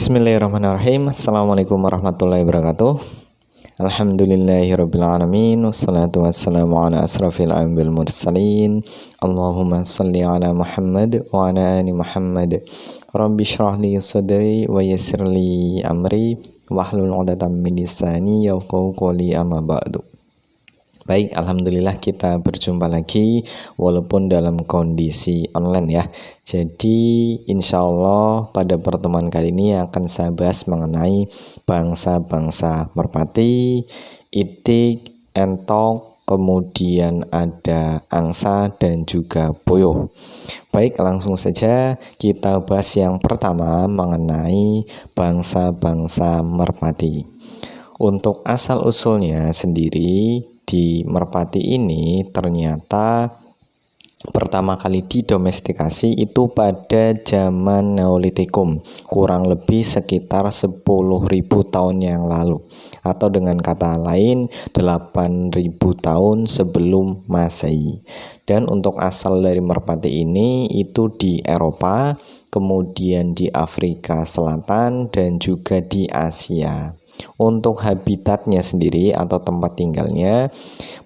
Bismillahirrahmanirrahim. Assalamualaikum warahmatullahi wabarakatuh. Alhamdulillahirrabbilalamin. Wassalatu wassalamu ala asrafil anbiya'i wal mursalin. Allahumma salli ala Muhammad wa ala ali Muhammad. Rabbi shrah li sadri wa yassir li amri wahlul 'uqdatam min lisani yafqahu qawli, amma ba'du. Baik, alhamdulillah kita berjumpa lagi walaupun dalam kondisi online ya. Jadi insya Allah pada pertemuan kali ini akan saya bahas mengenai bangsa-bangsa merpati, itik, entok, kemudian ada angsa dan juga puyuh. Baik, langsung saja kita bahas yang pertama mengenai bangsa-bangsa merpati. Untuk asal-usulnya sendiri, di merpati ini ternyata pertama kali didomestikasi itu pada zaman Neolitikum, kurang lebih sekitar 10.000 tahun yang lalu, atau dengan kata lain 8.000 tahun sebelum Masehi. Dan untuk asal dari merpati ini itu di Eropa, kemudian di Afrika Selatan dan juga di Asia. Untuk habitatnya sendiri atau tempat tinggalnya,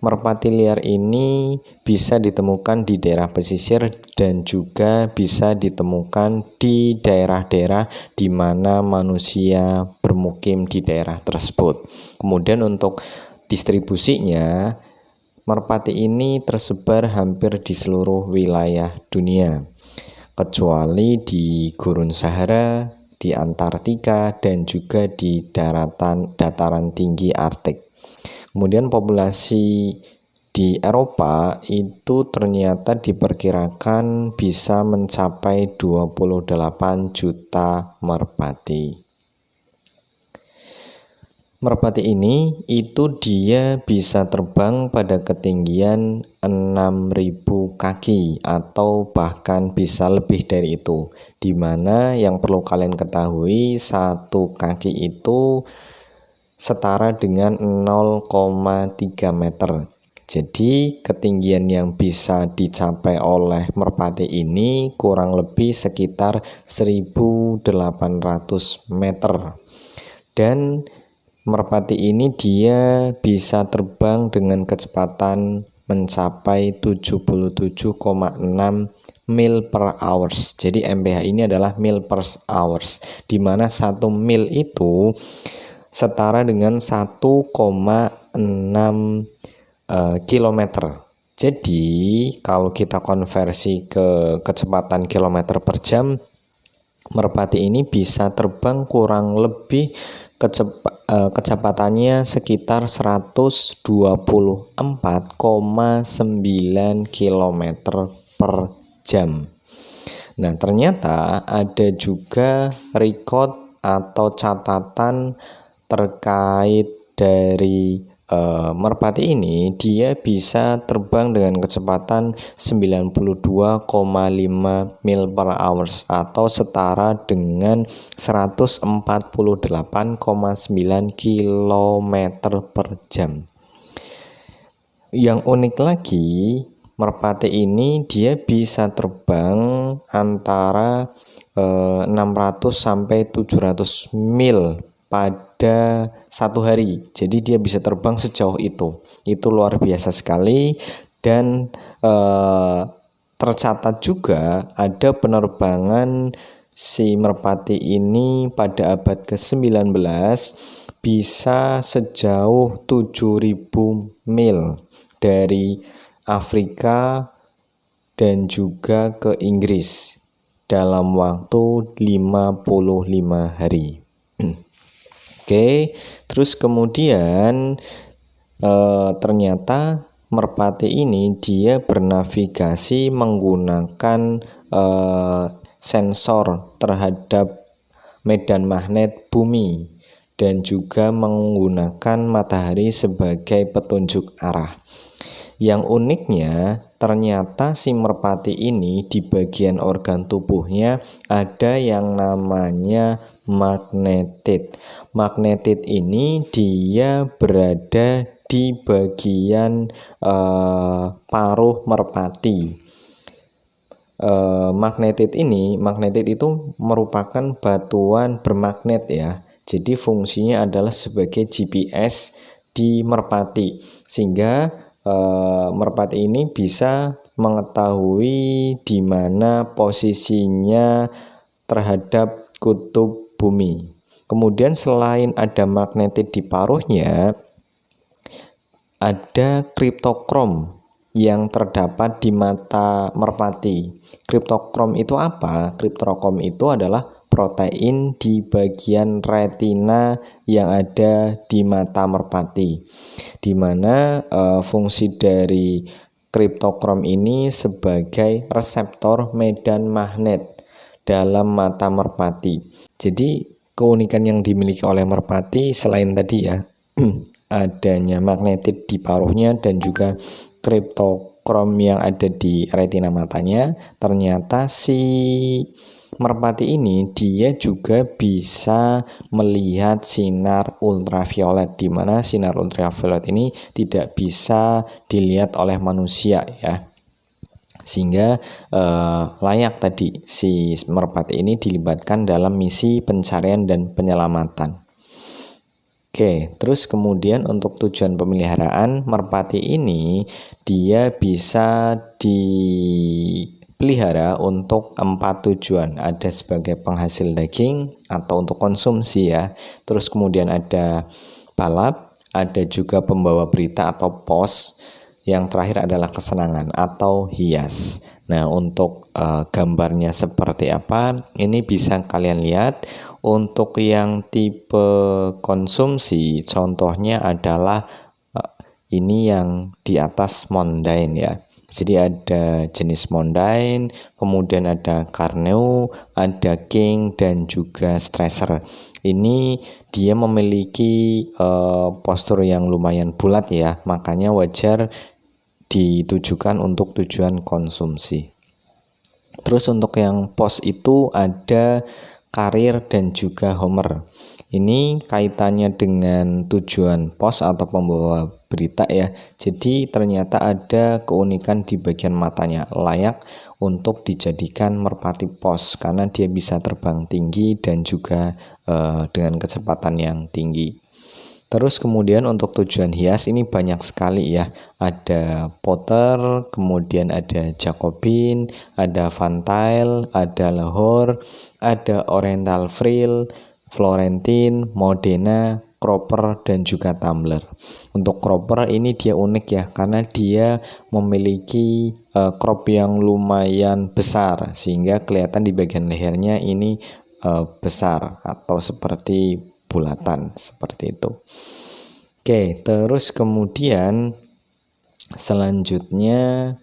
merpati liar ini bisa ditemukan di daerah pesisir dan juga bisa ditemukan di daerah-daerah di mana manusia bermukim di daerah tersebut. Kemudian untuk distribusinya, merpati ini tersebar hampir di seluruh wilayah dunia, kecuali di Gurun Sahara, di Antartika, dan juga di dataran tinggi Arktik. Kemudian populasi di Eropa itu ternyata diperkirakan bisa mencapai 28 juta merpati. Merpati ini itu dia bisa terbang pada ketinggian 6.000 kaki atau bahkan bisa lebih dari itu, dimana yang perlu kalian ketahui satu kaki itu setara dengan 0,3 meter. Jadi ketinggian yang bisa dicapai oleh merpati ini kurang lebih sekitar 1.800 meter. Dan merpati ini dia bisa terbang dengan kecepatan mencapai 77,6 mil per hours. Jadi mph ini adalah mil per hours, di mana 1 mil itu setara dengan 1,6 kilometer. Jadi kalau kita konversi ke kecepatan kilometer per jam, merpati ini bisa terbang kurang lebih kecepatannya sekitar 124,9 km per jam. Nah, ternyata ada juga record atau catatan terkait dari merpati ini. Dia bisa terbang dengan kecepatan 92,5 mil per hours atau setara dengan 148,9 km per jam. Yang unik lagi, merpati ini dia bisa terbang antara 600 sampai 700 mil pada satu hari. Jadi dia bisa terbang sejauh itu. Itu luar biasa sekali. Dan tercatat juga ada penerbangan si merpati ini pada abad ke-19 bisa sejauh 7.000 mil dari Afrika dan juga ke Inggris dalam waktu 55 hari. Oke, terus kemudian ternyata merpati ini dia bernavigasi menggunakan sensor terhadap medan magnet bumi dan juga menggunakan matahari sebagai petunjuk arah. Yang uniknya, ternyata si merpati ini di bagian organ tubuhnya ada yang namanya magnetit. Magnetit ini dia berada di bagian paruh merpati. magnetit itu merupakan batuan bermagnet ya. Jadi fungsinya adalah sebagai GPS di merpati, sehingga merpati ini bisa mengetahui di mana posisinya terhadap kutub bumi. Kemudian selain ada magnetit di paruhnya, ada kriptokrom yang terdapat di mata merpati. Kriptokrom itu apa? Kriptokrom itu adalah protein di bagian retina yang ada di mata merpati, di mana fungsi dari kriptokrom ini sebagai reseptor medan magnet dalam mata merpati. Jadi keunikan yang dimiliki oleh merpati selain tadi ya adanya magnetit di paruhnya dan juga kriptokrom yang ada di retina matanya, ternyata si merpati ini dia juga bisa melihat sinar ultraviolet, di mana sinar ultraviolet ini tidak bisa dilihat oleh manusia ya. Sehingga layak tadi si merpati ini dilibatkan dalam misi pencarian dan penyelamatan. Oke, terus kemudian untuk tujuan pemeliharaan merpati ini dia bisa dipelihara untuk 4 tujuan. Ada sebagai penghasil daging atau untuk konsumsi ya. Terus kemudian ada balap, ada juga pembawa berita atau pos. Yang terakhir adalah kesenangan atau hias. Nah, untuk gambarnya seperti apa? Ini bisa kalian lihat. Untuk yang tipe konsumsi, contohnya adalah ini yang di atas mondain ya. Jadi ada jenis mondain, kemudian ada carneo, ada king, dan juga stresser. Ini dia memiliki postur yang lumayan bulat ya, makanya wajar ditujukan untuk tujuan konsumsi. Terus untuk yang pos itu ada karir dan juga homer. Ini kaitannya dengan tujuan pos atau pembawa berita ya. Jadi ternyata ada keunikan di bagian matanya, layak untuk dijadikan merpati pos karena dia bisa terbang tinggi dan juga dengan kecepatan yang tinggi. Terus kemudian untuk tujuan hias ini banyak sekali ya. Ada Potter, kemudian ada Jacobin, ada Fantail, ada Lahore, ada Oriental Frill, Florentine, Modena, Cropper, dan juga Tumbler. Untuk Cropper ini dia unik ya, karena dia memiliki crop yang lumayan besar, sehingga kelihatan di bagian lehernya ini besar atau seperti bulatan seperti itu. Oke, terus kemudian selanjutnya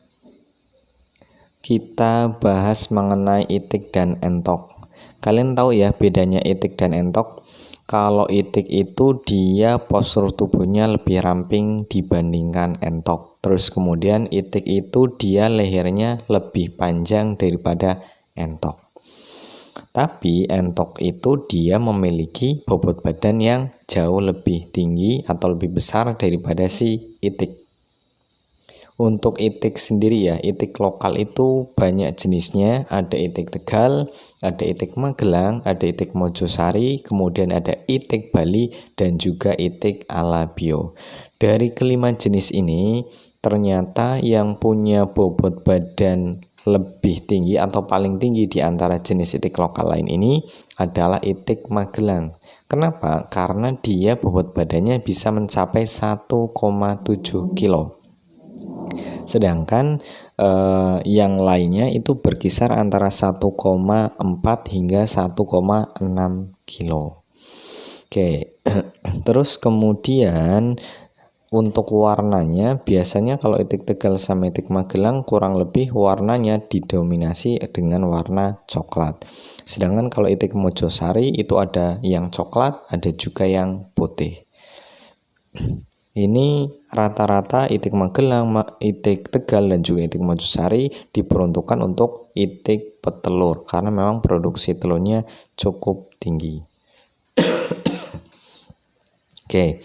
kita bahas mengenai itik dan entok. Kalian tahu ya bedanya itik dan entok? Kalau itik itu dia postur tubuhnya lebih ramping dibandingkan entok. Terus kemudian itik itu dia lehernya lebih panjang daripada entok. Tapi entok itu dia memiliki bobot badan yang jauh lebih tinggi atau lebih besar daripada si itik. Untuk itik sendiri ya, itik lokal itu banyak jenisnya. Ada itik Tegal, ada itik Magelang, ada itik Mojosari, kemudian ada itik Bali, dan juga itik Alabio. Dari kelima jenis ini, ternyata yang punya bobot badan lebih tinggi atau paling tinggi di antara jenis itik lokal lain ini adalah itik Magelang. Kenapa? Karena dia bobot badannya bisa mencapai 1,7 kilo. Sedangkan yang lainnya itu berkisar antara 1,4 hingga 1,6 kilo. Oke, terus kemudian untuk warnanya, biasanya kalau itik Tegal sama itik Magelang kurang lebih warnanya didominasi dengan warna coklat. Sedangkan kalau itik Mojosari itu ada yang coklat, ada juga yang putih. Ini rata-rata itik Magelang, itik Tegal, dan juga itik Mojosari diperuntukkan untuk itik petelur karena memang produksi telurnya cukup tinggi. Oke.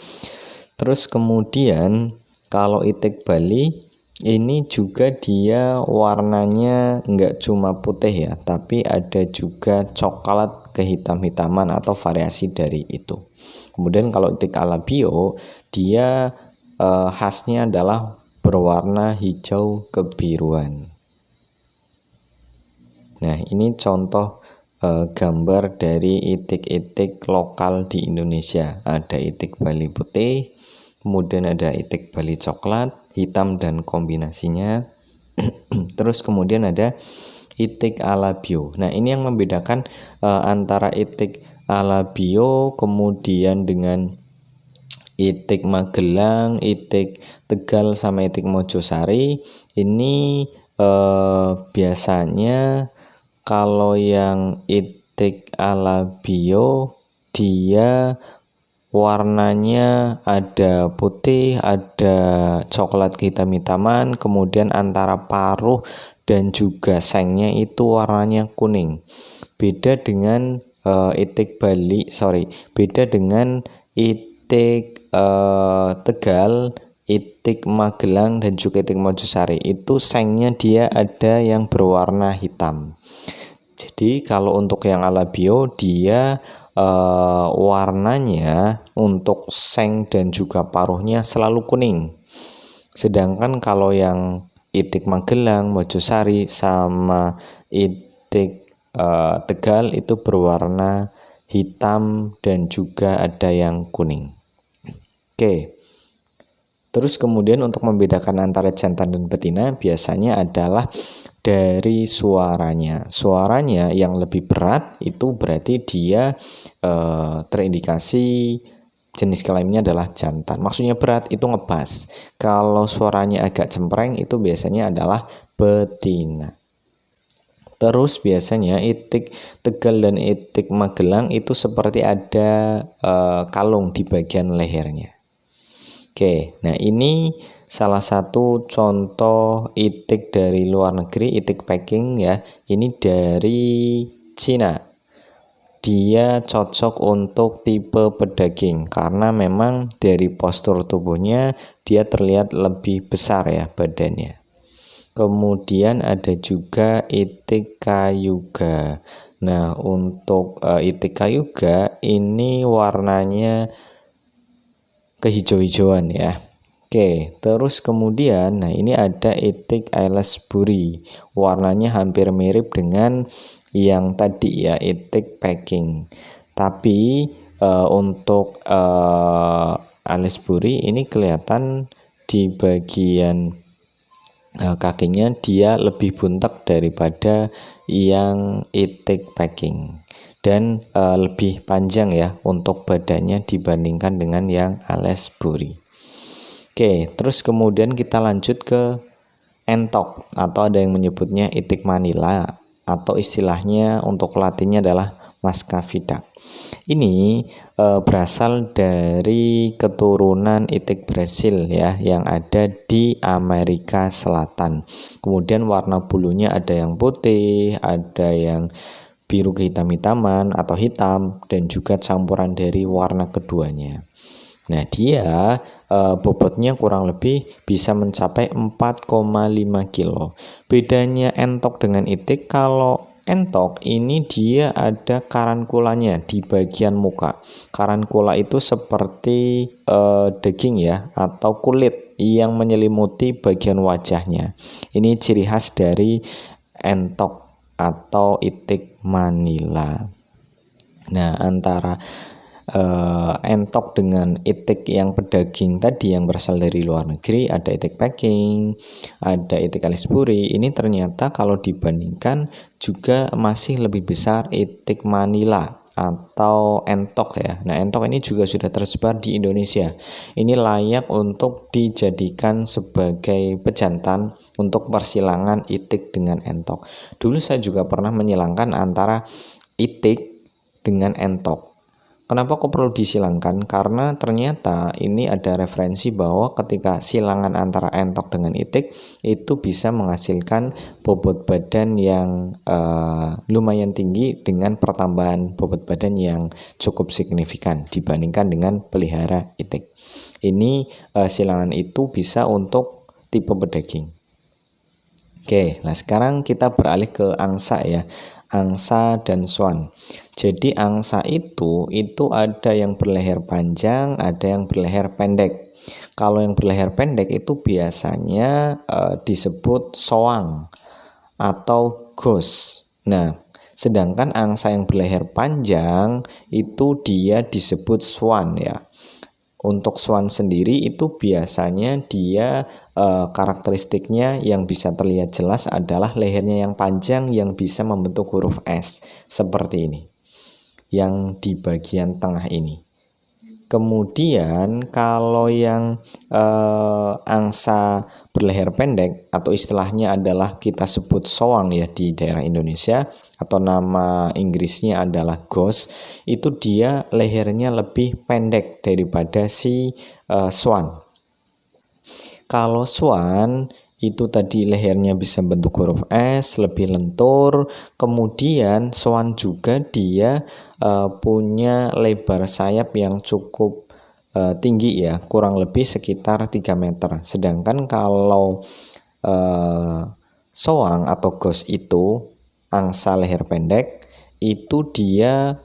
Terus kemudian kalau itik Bali ini juga dia warnanya nggak cuma putih ya, tapi ada juga coklat kehitam-hitaman atau variasi dari itu. Kemudian kalau itik alabio, dia khasnya adalah berwarna hijau kebiruan. Nah, ini contoh gambar dari itik-itik lokal di Indonesia. Ada itik Bali putih, kemudian ada itik Bali coklat, hitam dan kombinasinya. Terus kemudian ada itik alabio. Nah, ini yang membedakan antara itik alabio kemudian dengan itik Magelang, itik Tegal sama itik Mojosari. Ini biasanya kalau yang itik alabio dia warnanya ada putih, ada coklat kehitam-hitaman, kemudian antara paruh dan juga sengnya itu warnanya kuning. Beda dengan beda dengan itik Tegal, itik Magelang dan juga itik Mojosari. Itu sengnya dia ada yang berwarna hitam. Jadi kalau untuk yang alabio dia warnanya untuk seng dan juga paruhnya selalu kuning. Sedangkan kalau yang itik Magelang, Mojosari sama itik Tegal itu berwarna hitam dan juga ada yang kuning. Oke. Terus kemudian untuk membedakan antara jantan dan betina biasanya adalah dari suaranya. Suaranya yang lebih berat itu berarti dia terindikasi jenis kelaminnya adalah jantan. Maksudnya berat itu ngebas. Kalau suaranya agak cempreng itu biasanya adalah betina. Terus biasanya itik Tegal dan itik Magelang itu seperti ada kalung di bagian lehernya. Oke, nah ini salah satu contoh itik dari luar negeri, itik Peking ya. Ini dari Cina. Dia cocok untuk tipe pedaging karena memang dari postur tubuhnya dia terlihat lebih besar ya badannya. Kemudian ada juga itik Cayuga. Nah, untuk itik Cayuga ini warnanya kehijau-hijauan ya. Oke, terus kemudian nah ini ada itik Aylesbury. Warnanya hampir mirip dengan yang tadi ya, itik Peking. Tapi untuk Aylesbury ini kelihatan di bagian kakinya dia lebih buntek daripada yang itik Peking. Dan lebih panjang ya untuk badannya dibandingkan dengan yang Aylesbury. Oke, terus kemudian kita lanjut ke entok atau ada yang menyebutnya itik Manila atau istilahnya untuk latinnya adalah Muscovita. Ini berasal dari keturunan itik Brasil ya yang ada di Amerika Selatan. Kemudian warna bulunya ada yang putih, ada yang biru kehitam-hitaman atau hitam dan juga campuran dari warna keduanya. Nah, dia bobotnya kurang lebih bisa mencapai 4,5 kilo. Bedanya entok dengan itik, kalau entok ini dia ada karankulanya di bagian muka. Karankula itu seperti daging ya atau kulit yang menyelimuti bagian wajahnya. Ini ciri khas dari entok atau itik Manila. Nah, antara entok dengan itik yang pedaging tadi yang berasal dari luar negeri, ada itik Peking, ada itik Aylesbury. Ini ternyata kalau dibandingkan juga masih lebih besar itik Manila atau entok ya. Nah, entok ini juga sudah tersebar di Indonesia. Ini layak untuk dijadikan sebagai pejantan untuk persilangan itik dengan entok. Dulu saya juga pernah menyilangkan antara itik dengan entok. Kenapa kok perlu disilangkan? Karena ternyata ini ada referensi bahwa ketika silangan antara entok dengan itik itu bisa menghasilkan bobot badan yang lumayan tinggi dengan pertambahan bobot badan yang cukup signifikan dibandingkan dengan pelihara itik. Ini silangan itu bisa untuk tipe pedaging. Oke, nah sekarang kita beralih ke angsa ya. Angsa dan swan. Jadi angsa itu ada yang berleher panjang, ada yang berleher pendek. Kalau yang berleher pendek itu biasanya disebut soang atau ghost. Nah, sedangkan angsa yang berleher panjang itu dia disebut swan ya. Untuk swan sendiri itu biasanya dia karakteristiknya yang bisa terlihat jelas adalah lehernya yang panjang yang bisa membentuk huruf S seperti ini, yang di bagian tengah ini. Kemudian kalau yang angsa berleher pendek atau istilahnya adalah kita sebut soang ya di daerah Indonesia, atau nama Inggrisnya adalah ghost, itu dia lehernya lebih pendek daripada si swan. Kalau swan itu tadi lehernya bisa bentuk huruf S, lebih lentur. Kemudian swan juga dia punya lebar sayap yang cukup tinggi ya, kurang lebih sekitar 3 meter. Sedangkan kalau soang atau ghost itu angsa leher pendek, itu dia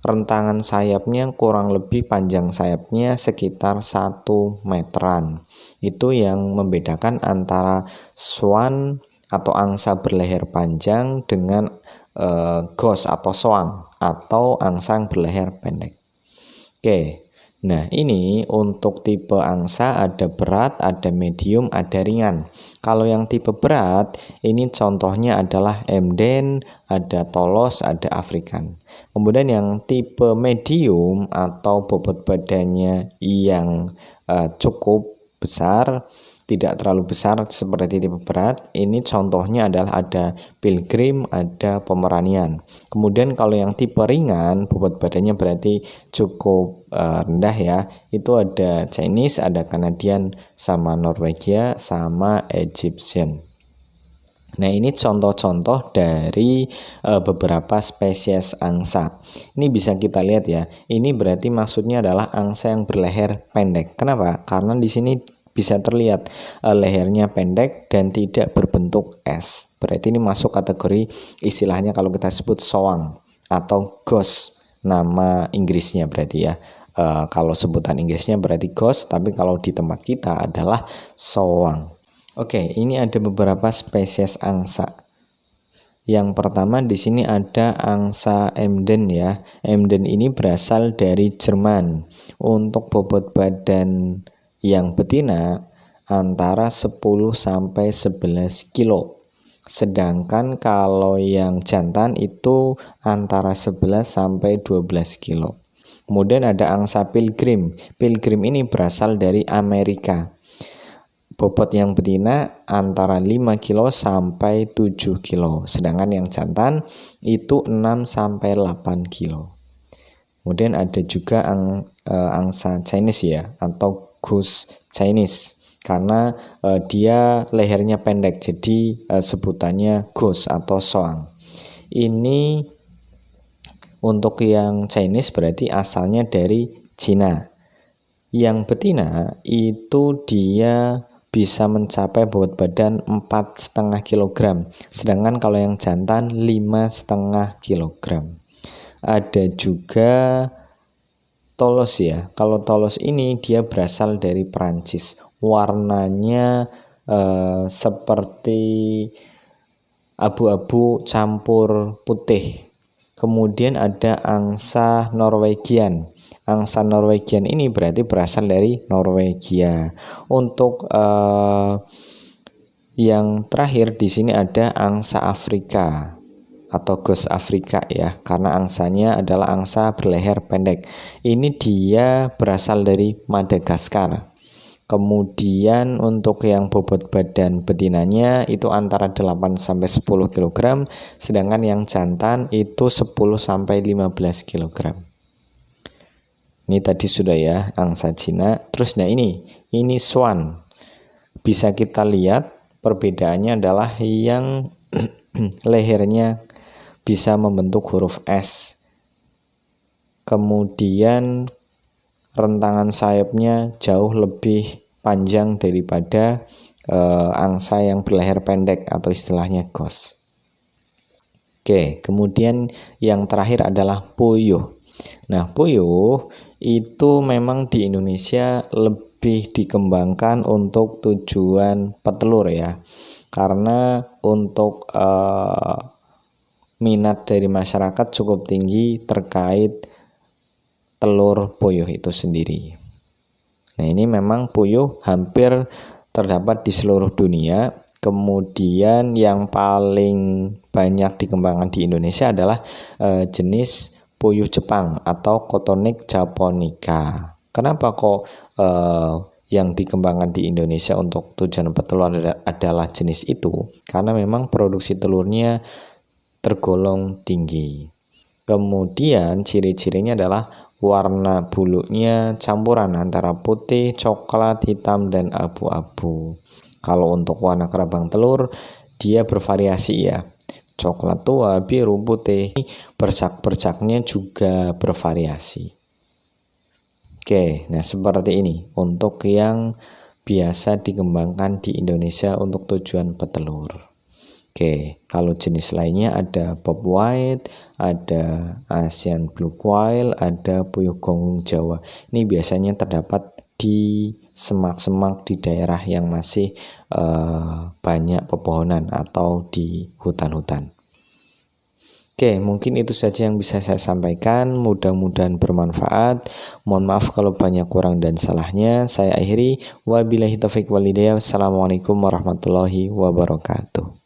rentangan sayapnya kurang lebih panjang sayapnya sekitar 1 meteran. Itu yang membedakan antara swan atau angsa berleher panjang dengan ghost atau soang atau angsa yang berleher pendek. Oke, nah ini untuk tipe angsa ada berat, ada medium, ada ringan. Kalau yang tipe berat ini contohnya adalah Emden, ada Tolos, ada Afrikan. Kemudian yang tipe medium atau bobot badannya yang cukup besar, tidak terlalu besar seperti tipe berat, ini contohnya adalah ada Pilgrim, ada Pomeranian. Kemudian kalau yang tipe ringan, bobot badannya berarti cukup rendah ya, itu ada Chinese, ada Canadian, sama Norwegia, sama Egyptian. Nah ini contoh-contoh dari beberapa spesies angsa. Ini bisa kita lihat ya. Ini berarti maksudnya adalah angsa yang berleher pendek. Kenapa? Karena di sini bisa terlihat lehernya pendek dan tidak berbentuk S. Berarti ini masuk kategori istilahnya kalau kita sebut soang atau ghost, nama Inggrisnya berarti ya. Kalau sebutan Inggrisnya berarti ghost, tapi kalau di tempat kita adalah soang. Oke, ini ada beberapa spesies angsa. Yang pertama di sini ada angsa Emden ya. Emden ini berasal dari Jerman. Untuk bobot badan yang betina antara 10 sampai 11 kilo. Sedangkan kalau yang jantan itu antara 11 sampai 12 kilo. Kemudian ada angsa Pilgrim. Pilgrim ini berasal dari Amerika. Bobot yang betina antara 5 kilo sampai 7 kilo. Sedangkan yang jantan itu 6 sampai 8 kilo. Kemudian ada juga angsa Chinese ya, atau goose Chinese. Karena dia lehernya pendek, jadi sebutannya goose atau soang. Ini untuk yang Chinese berarti asalnya dari Cina. Yang betina itu dia bisa mencapai bobot badan 4,5 kg. Sedangkan kalau yang jantan 5,5 kg. Ada juga Tolos ya. Kalau Tolos ini dia berasal dari Perancis. Warnanya seperti abu-abu campur putih. Kemudian ada angsa Norwegian. Angsa Norwegian ini berarti berasal dari Norwegia. Untuk yang terakhir di sini ada angsa Afrika atau ghost Afrika ya, karena angsanya adalah angsa berleher pendek. Ini dia berasal dari Madagaskar. Kemudian untuk yang bobot badan betinanya itu antara 8 sampai 10 kg, sedangkan yang jantan itu 10 sampai 15 kg. Ini tadi sudah ya angsa Cina. Terus nah ini swan. Bisa kita lihat perbedaannya adalah yang lehernya bisa membentuk huruf S. Kemudian rentangan sayapnya jauh lebih panjang daripada angsa yang berleher pendek atau istilahnya gos. Oke, kemudian yang terakhir adalah puyuh. Nah, puyuh itu memang di Indonesia lebih dikembangkan untuk tujuan petelur ya. Karena untuk minat dari masyarakat cukup tinggi terkait telur puyuh itu sendiri. Nah, ini memang puyuh hampir terdapat di seluruh dunia. Kemudian yang paling banyak dikembangkan di Indonesia adalah jenis puyuh Jepang atau Cotonyx japonica. Kenapa kok yang dikembangkan di Indonesia untuk tujuan petelur adalah jenis itu? Karena memang produksi telurnya tergolong tinggi. Kemudian ciri-cirinya adalah warna bulunya campuran antara putih, coklat, hitam, dan abu-abu. Kalau untuk warna kerbang telur, dia bervariasi ya. Coklat tua, biru, putih. Bercak-bercaknya juga bervariasi. Oke, nah seperti ini untuk yang biasa dikembangkan di Indonesia untuk tujuan petelur. Oke, kalau jenis lainnya ada Bob White, ada Asian Blue Quail, ada puyuh gonggong Jawa. Ini biasanya terdapat di semak-semak di daerah yang masih banyak pepohonan atau di hutan-hutan. Oke, mungkin itu saja yang bisa saya sampaikan. Mudah-mudahan bermanfaat. Mohon maaf kalau banyak kurang dan salahnya. Saya akhiri. Wabillahi taufiq walhidayah. Wassalamualaikum warahmatullahi wabarakatuh.